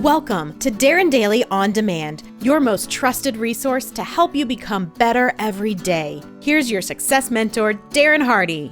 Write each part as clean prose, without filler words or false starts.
Welcome to Darren Daily On Demand, your most trusted resource to help you become better every day. Here's your success mentor, Darren Hardy.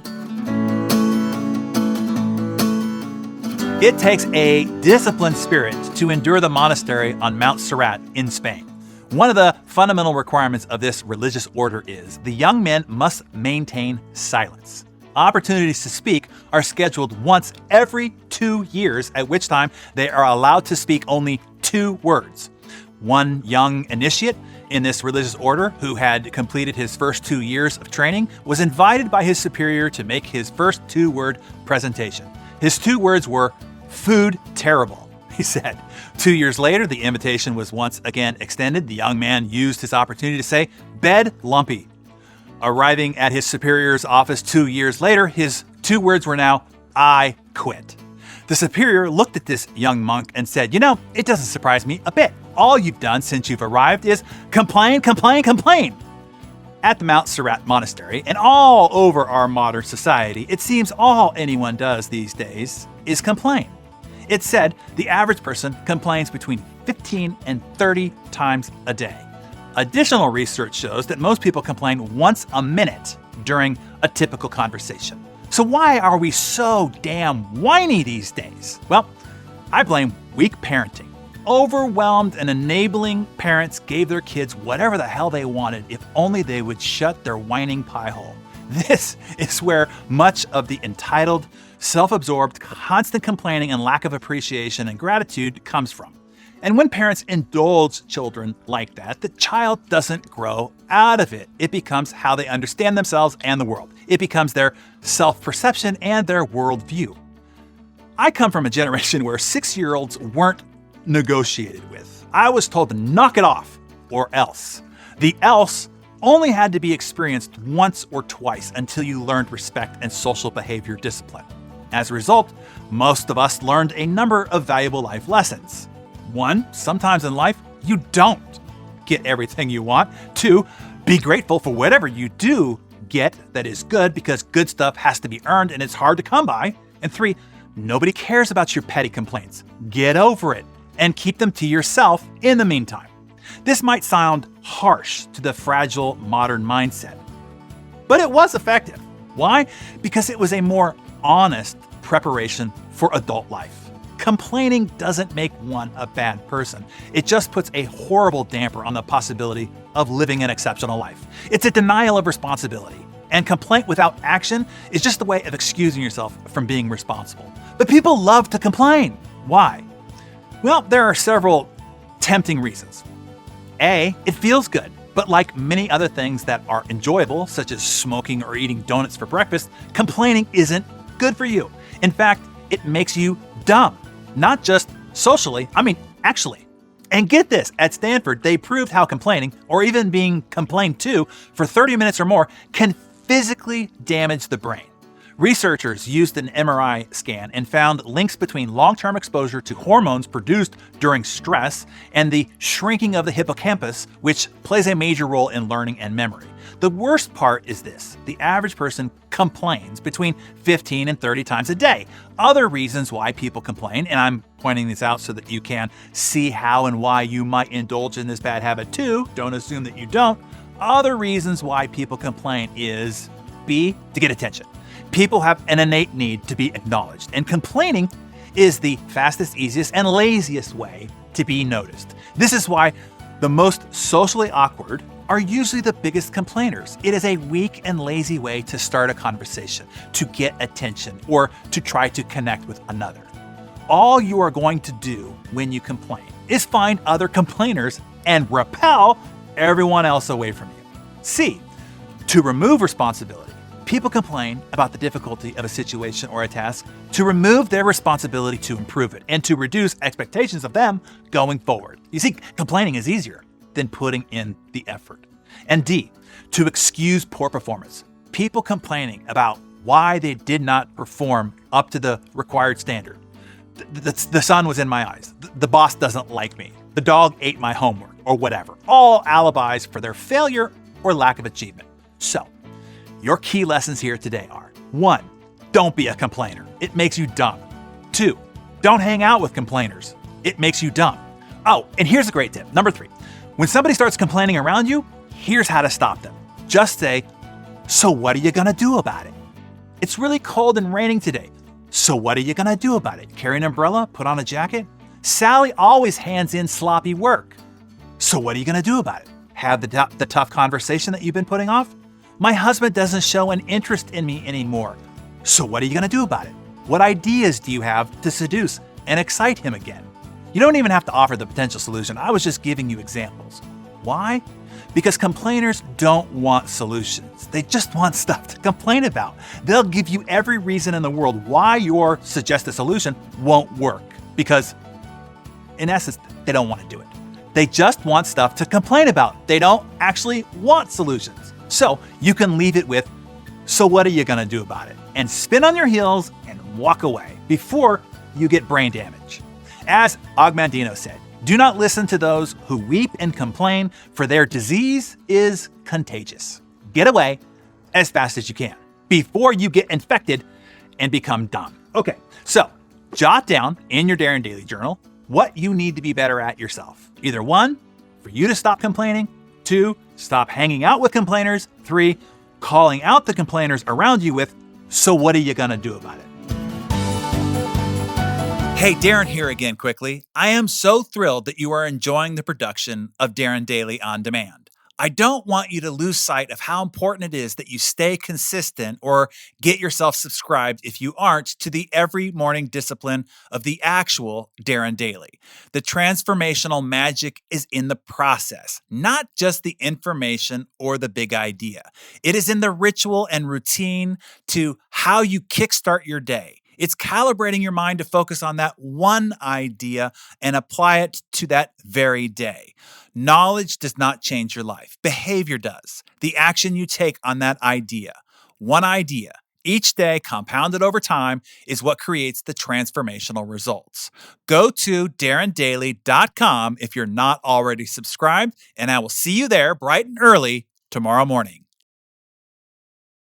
It takes a disciplined spirit to endure the monastery on Mount Serrat in Spain. One of the fundamental requirements of this religious order is the young men must maintain silence. Opportunities to speak are scheduled once every 2 years, at which time they are allowed to speak only 2 words. One young initiate in this religious order, who had completed his first 2 years of training, was invited by his superior to make his first 2-word presentation. His 2 words were, "Food terrible," he said. 2 years later, the invitation was once again extended. The young man used his opportunity to say, "Bed lumpy." Arriving at his superior's office 2 years later, his 2 words were now, "I quit." The superior looked at this young monk and said, "It doesn't surprise me a bit. All you've done since you've arrived is complain, complain, complain." At the Mount Serrat Monastery and all over our modern society, it seems all anyone does these days is complain. It's said the average person complains between 15 and 30 times a day. Additional research shows that most people complain once a minute during a typical conversation. So why are we so damn whiny these days? Well, I blame weak parenting. Overwhelmed and enabling parents gave their kids whatever the hell they wanted if only they would shut their whining pie hole. This is where much of the entitled, self-absorbed, constant complaining and lack of appreciation and gratitude comes from. And when parents indulge children like that, the child doesn't grow out of it. It becomes how they understand themselves and the world. It becomes their self-perception and their worldview. I come from a generation where 6-year-olds weren't negotiated with. I was told to knock it off or else. The else only had to be experienced once or twice until you learned respect and social behavior discipline. As a result, most of us learned a number of valuable life lessons. 1, sometimes in life, you don't get everything you want. 2, be grateful for whatever you do get that is good, because good stuff has to be earned and it's hard to come by. And 3, nobody cares about your petty complaints. Get over it and keep them to yourself in the meantime. This might sound harsh to the fragile modern mindset, but it was effective. Why? Because it was a more honest preparation for adult life. Complaining doesn't make one a bad person. It just puts a horrible damper on the possibility of living an exceptional life. It's a denial of responsibility. And complaint without action is just a way of excusing yourself from being responsible. But people love to complain. Why? Well, there are several tempting reasons. A, it feels good. But like many other things that are enjoyable, such as smoking or eating donuts for breakfast, complaining isn't good for you. In fact, it makes you dumb. Not just socially, actually. And get this, at Stanford, they proved how complaining, or even being complained to for 30 minutes or more, can physically damage the brain. Researchers used an MRI scan and found links between long-term exposure to hormones produced during stress and the shrinking of the hippocampus, which plays a major role in learning and memory. The worst part is this: the average person complains between 15 and 30 times a day. Other reasons why people complain, and I'm pointing this out so that you can see how and why you might indulge in this bad habit too. Don't assume that you don't. Other reasons why people complain is B, to get attention. People have an innate need to be acknowledged, and complaining is the fastest, easiest, and laziest way to be noticed. This is why the most socially awkward are usually the biggest complainers. It is a weak and lazy way to start a conversation, to get attention, or to try to connect with another. All you are going to do when you complain is find other complainers and repel everyone else away from you. C, to remove responsibility. People complain about the difficulty of a situation or a task to remove their responsibility to improve it and to reduce expectations of them going forward. You see, complaining is easier than putting in the effort. And D, to excuse poor performance. People complaining about why they did not perform up to the required standard. The sun was in my eyes. The boss doesn't like me. The dog ate my homework, or whatever. All alibis for their failure or lack of achievement. So, your key lessons here today are: 1, don't be a complainer. It makes you dumb. 2, don't hang out with complainers. It makes you dumb. Oh, and here's a great tip. Number 3. When somebody starts complaining around you, here's how to stop them. Just say, "So what are you going to do about it?" "It's really cold and raining today." "So what are you going to do about it? Carry an umbrella? Put on a jacket?" "Sally always hands in sloppy work." "So what are you going to do about it? Have the tough conversation that you've been putting off?" "My husband doesn't show an interest in me anymore." "So what are you going to do about it? What ideas do you have to seduce and excite him again?" You don't even have to offer the potential solution. I was just giving you examples. Why? Because complainers don't want solutions. They just want stuff to complain about. They'll give you every reason in the world why your suggested solution won't work. Because, in essence, they don't want to do it. They just want stuff to complain about. They don't actually want solutions. So you can leave it with, "So what are you going to do about it?" and spin on your heels and walk away before you get brain damage. As Ogmandino said, "Do not listen to those who weep and complain, for their disease is contagious." Get away as fast as you can before you get infected and become dumb. Okay, so jot down in your Darren Daily Journal what you need to be better at yourself. Either 1, for you to stop complaining, 2, stop hanging out with complainers, 3, calling out the complainers around you with, "So what are you going to do about it?" Hey, Darren here again quickly. I am so thrilled that you are enjoying the production of Darren Daily On Demand. I don't want you to lose sight of how important it is that you stay consistent or get yourself subscribed, if you aren't, to the every morning discipline of the actual Darren Daily. The transformational magic is in the process, not just the information or the big idea. It is in the ritual and routine to how you kickstart your day. It's calibrating your mind to focus on that one idea and apply it to that very day. Knowledge does not change your life. Behavior does. The action you take on that idea. One idea, each day compounded over time, is what creates the transformational results. Go to darrendaily.com if you're not already subscribed, and I will see you there bright and early tomorrow morning.